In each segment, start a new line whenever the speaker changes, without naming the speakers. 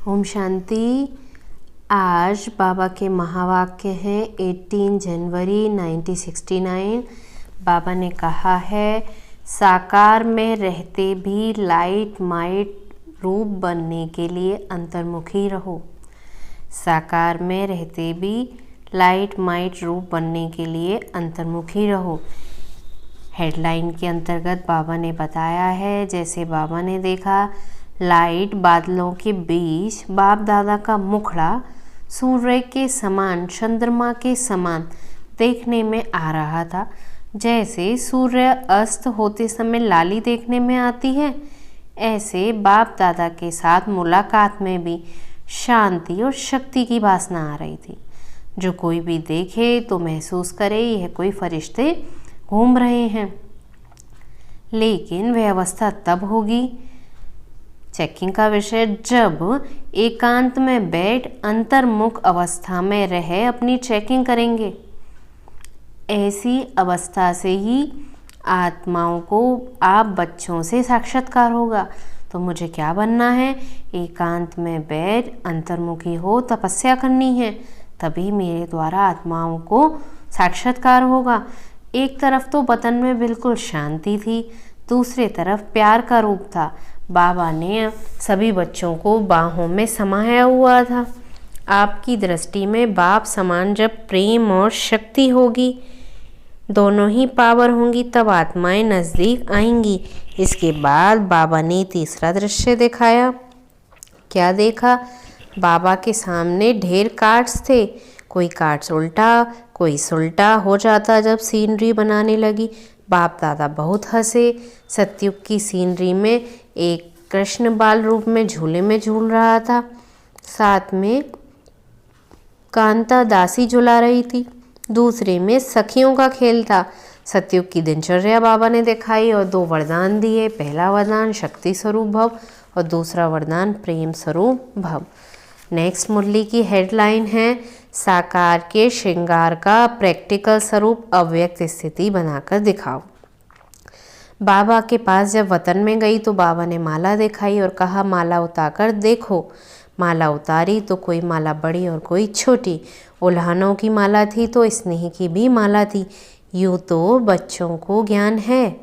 ओम शांति। आज बाबा के महावाक्य हैं 18 जनवरी 1969। बाबा ने कहा है, साकार में रहते भी लाइट माइट रूप बनने के लिए अंतर्मुखी रहो। साकार में रहते भी लाइट माइट रूप बनने के लिए अंतर्मुखी रहो। हेडलाइन के अंतर्गत बाबा ने बताया है, जैसे बाबा ने देखा लाइट बादलों के बीच बाप दादा का मुखड़ा सूर्य के समान, चंद्रमा के समान देखने में आ रहा था। जैसे सूर्य अस्त होते समय लाली देखने में आती है, ऐसे बाप दादा के साथ मुलाकात में भी शांति और शक्ति की वासना आ रही थी। जो कोई भी देखे तो महसूस करे यह कोई फरिश्ते घूम रहे हैं। लेकिन वह अवस्था तब होगी, चेकिंग का विषय, जब एकांत में बैठ अंतर्मुख अवस्था में रहे अपनी चेकिंग करेंगे। ऐसी अवस्था से ही आत्माओं को आप बच्चों से साक्षात्कार होगा। तो मुझे क्या बनना है? एकांत में बैठ अंतर्मुखी हो, तपस्या करनी है, तभी मेरे द्वारा आत्माओं को साक्षात्कार होगा। एक तरफ तो वतन में बिल्कुल शांति थी, दूसरी तरफ प्यार का रूप था। बाबा ने सभी बच्चों को बाहों में समाया हुआ था। आपकी दृष्टि में बाप समान जब प्रेम और शक्ति होगी, दोनों ही पावर होंगी, तब आत्माएं नज़दीक आएंगी। इसके बाद बाबा ने तीसरा दृश्य दिखाया। क्या देखा? बाबा के सामने ढेर कार्ड्स थे। कोई कार्ड्स उल्टा, कोई सुल्टा हो जाता। जब सीनरी बनाने लगी, बाप दादा बहुत हंसे। सतयुग की सीनरी में एक कृष्ण बाल रूप में झूले में झूल रहा था, साथ में कांता दासी झुला रही थी, दूसरे में सखियों का खेल था। सतयुग की दिनचर्या बाबा ने दिखाई और दो वरदान दिए। पहला वरदान शक्ति स्वरूप भव और दूसरा वरदान प्रेम स्वरूप भव। नेक्स्ट मुरली की हेडलाइन है, साकार के श्रृंगार का प्रैक्टिकल स्वरूप अव्यक्त स्थिति बनाकर दिखाओ। बाबा के पास जब वतन में गई तो बाबा ने माला दिखाई और कहा, माला उतारकर देखो। माला उतारी तो कोई माला बड़ी और कोई छोटी। उल्हानों की माला थी तो स्नेह की भी माला थी। यूँ तो बच्चों को ज्ञान है,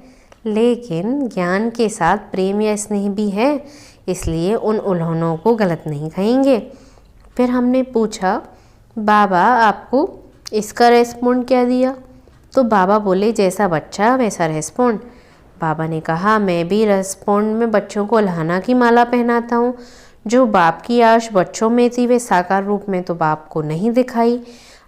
लेकिन ज्ञान के साथ प्रेम या स्नेह भी है, इसलिए उन उल्हानों को गलत नहीं कहेंगे। फिर हमने पूछा, बाबा आपको इसका रेस्पॉन्ड क्या दिया? तो बाबा बोले, जैसा बच्चा वैसा रेस्पॉन्ड। बाबा ने कहा, मैं भी रेस्पॉन्ड में बच्चों को उल्हाना की माला पहनाता हूँ। जो बाप की आश बच्चों में थी वे साकार रूप में तो बाप को नहीं दिखाई,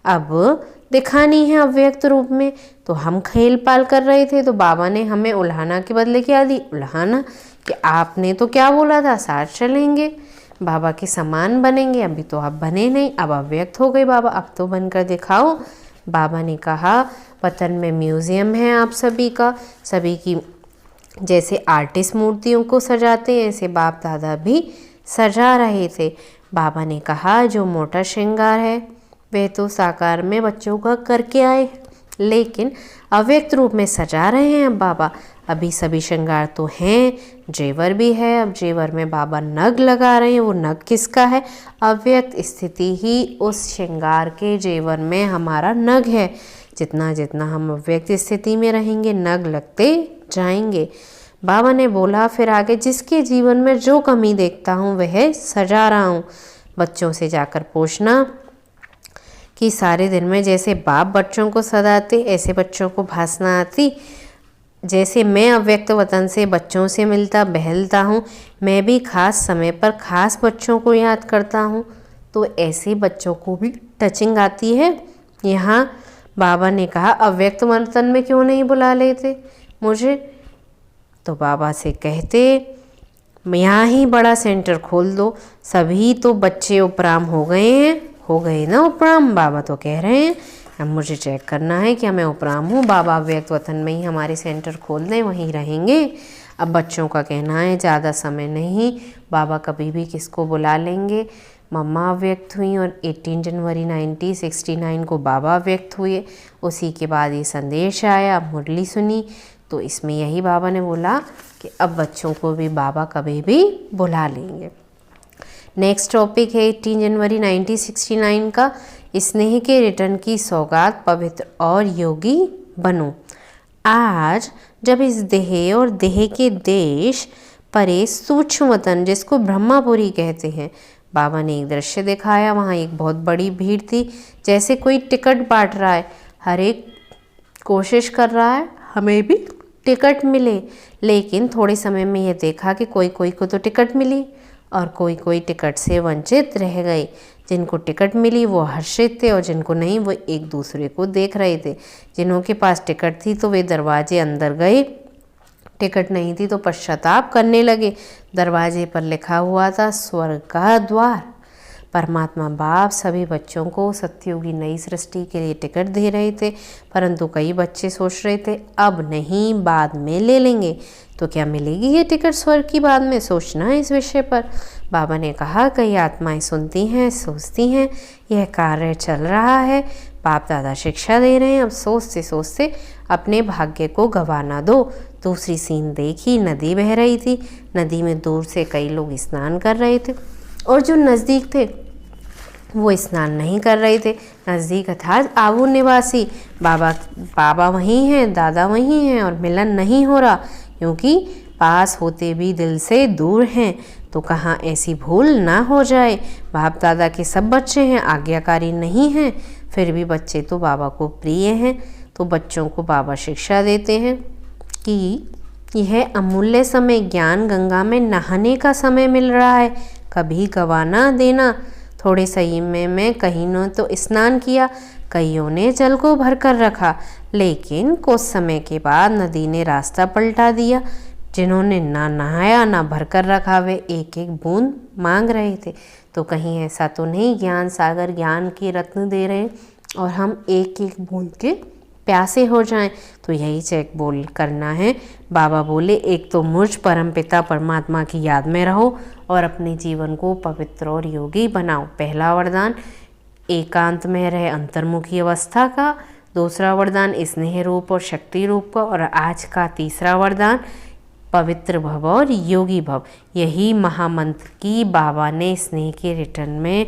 अब दिखानी है अव्यक्त रूप में। तो हम खेल पाल कर रहे थे तो बाबा ने हमें उल्हाना के बदले क्या दी? उल्हाना। कि आपने तो क्या बोला था, साथ चलेंगे, बाबा के समान बनेंगे। अभी तो आप बने नहीं, अब अव्यक्त हो गए बाबा, अब तो बनकर दिखाओ। बाबा ने कहा, वतन में म्यूज़ियम है आप सभी का, सभी की जैसे आर्टिस्ट मूर्तियों को सजाते हैं, ऐसे बाप दादा भी सजा रहे थे। बाबा ने कहा, जो मोटा श्रृंगार है वे तो साकार में बच्चों का करके आए, लेकिन अव्यक्त रूप में सजा रहे हैं अब बाबा। अभी सभी श्रृंगार तो हैं, जेवर भी है। अब जेवर में बाबा नग लगा रहे हैं। वो नग किसका है? अव्यक्त स्थिति ही उस श्रृंगार के जेवर में हमारा नग है। जितना जितना हम अव्यक्त स्थिति में रहेंगे, नग लगते जाएंगे। बाबा ने बोला फिर आगे, जिसके जीवन में जो कमी देखता हूँ वह सजा रहा हूँ। बच्चों से जाकर पूछना कि सारे दिन में जैसे बाप बच्चों को सदाते, ऐसे बच्चों को भासना आती। जैसे मैं अव्यक्त वतन से बच्चों से मिलता बहलता हूँ, मैं भी खास समय पर खास बच्चों को याद करता हूँ, तो ऐसे बच्चों को भी टचिंग आती है। यहाँ बाबा ने कहा, अव्यक्त वतन में क्यों नहीं बुला लेते मुझे? तो बाबा से कहते, यहाँ ही बड़ा सेंटर खोल दो, सभी तो बच्चे उपराम हो गए हैं, हो गए ना उपराम। बाबा तो कह रहे हैं अब मुझे चेक करना है कि मैं उपराम हूँ। बाबा अव्यक्त वतन में ही हमारे सेंटर खोल दें, वहीं रहेंगे। अब बच्चों का कहना है ज़्यादा समय नहीं, बाबा कभी भी किसको बुला लेंगे। मम्मा अव्यक्त हुई और 18 जनवरी 1969 को बाबा अव्यक्त हुए। उसी के बाद ये संदेश आया, अब मुरली सुनी तो इसमें यही बाबा ने बोला कि अब बच्चों को भी बाबा कभी भी बुला लेंगे। नेक्स्ट टॉपिक है 18 जनवरी 1969 का, स्नेह के रिटर्न की सौगात, पवित्र और योगी बनो। आज जब इस देह और देह के देश परे सूक्ष्म वतन जिसको ब्रह्मापुरी कहते हैं, बाबा ने एक दृश्य दिखाया। वहाँ एक बहुत बड़ी भीड़ थी, जैसे कोई टिकट बांट रहा है। हर एक कोशिश कर रहा है हमें भी टिकट मिले, लेकिन थोड़े समय में यह देखा कि कोई कोई को तो टिकट मिली और कोई कोई टिकट से वंचित रह गए। जिनको टिकट मिली वो हर्षित थे और जिनको नहीं वो एक दूसरे को देख रहे थे। जिन्हों के पास टिकट थी तो वे दरवाजे अंदर गए, टिकट नहीं थी तो पश्चाताप करने लगे। दरवाजे पर लिखा हुआ था स्वर्ग का द्वार। परमात्मा बाप सभी बच्चों को सत्युग की नई सृष्टि के लिए टिकट दे रहे थे, परंतु कई बच्चे सोच रहे थे अब नहीं, बाद में ले लेंगे। तो क्या मिलेगी ये टिकट स्वर्ग की? बाद में सोचना है इस विषय पर। बाबा ने कहा कई आत्माएं सुनती हैं, सोचती हैं, यह कार्य चल रहा है, बाप दादा शिक्षा दे रहे हैं, अब सोचते सोचते अपने भाग्य को गंवाना दो। दूसरी सीन देखी, नदी बह रही थी। नदी में दूर से कई लोग स्नान कर रहे थे और जो नज़दीक थे वो स्नान नहीं कर रहे थे। नज़दीक अर्थात आवू निवासी बाबा वहीं हैं, दादा वहीं हैं और मिलन नहीं हो रहा, क्योंकि पास होते भी दिल से दूर हैं। तो कहाँ ऐसी भूल ना हो जाए। बाप दादा के सब बच्चे हैं, आज्ञाकारी नहीं हैं, फिर भी बच्चे तो बाबा को प्रिय हैं। तो बच्चों को बाबा शिक्षा देते हैं कि यह अमूल्य समय ज्ञान गंगा में नहाने का समय मिल रहा है, कभी गंवाना देना। थोड़े समय में कहीं ने तो स्नान किया, कईयों ने जल को भर कर रखा, लेकिन कुछ समय के बाद नदी ने रास्ता पलटा दिया। जिन्होंने ना नहाया ना भर कर रखा वे एक एक बूंद मांग रहे थे। तो कहीं ऐसा तो नहीं ज्ञान सागर ज्ञान के रत्न दे रहे और हम एक एक बूंद के प्यासे हो जाएं। तो यही चेक बोल करना है। बाबा बोले एक तो मुझ परमपिता परमात्मा की याद में रहो और अपने जीवन को पवित्र और योगी बनाओ। पहला वरदान एकांत में रहे अंतर्मुखी अवस्था का, दूसरा वरदान स्नेह रूप और शक्ति रूप का, और आज का तीसरा वरदान पवित्र भव और योगी भव। यही महामंत्र की बाबा ने स्नेह के रिटर्न में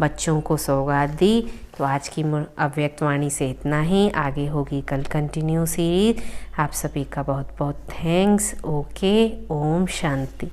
बच्चों को सौगात दी। तो आज की अव्यक्त वाणी से इतना ही, आगे होगी कल कंटिन्यू सीरीज। आप सभी का बहुत बहुत थैंक्स। ओके, ओम शांति।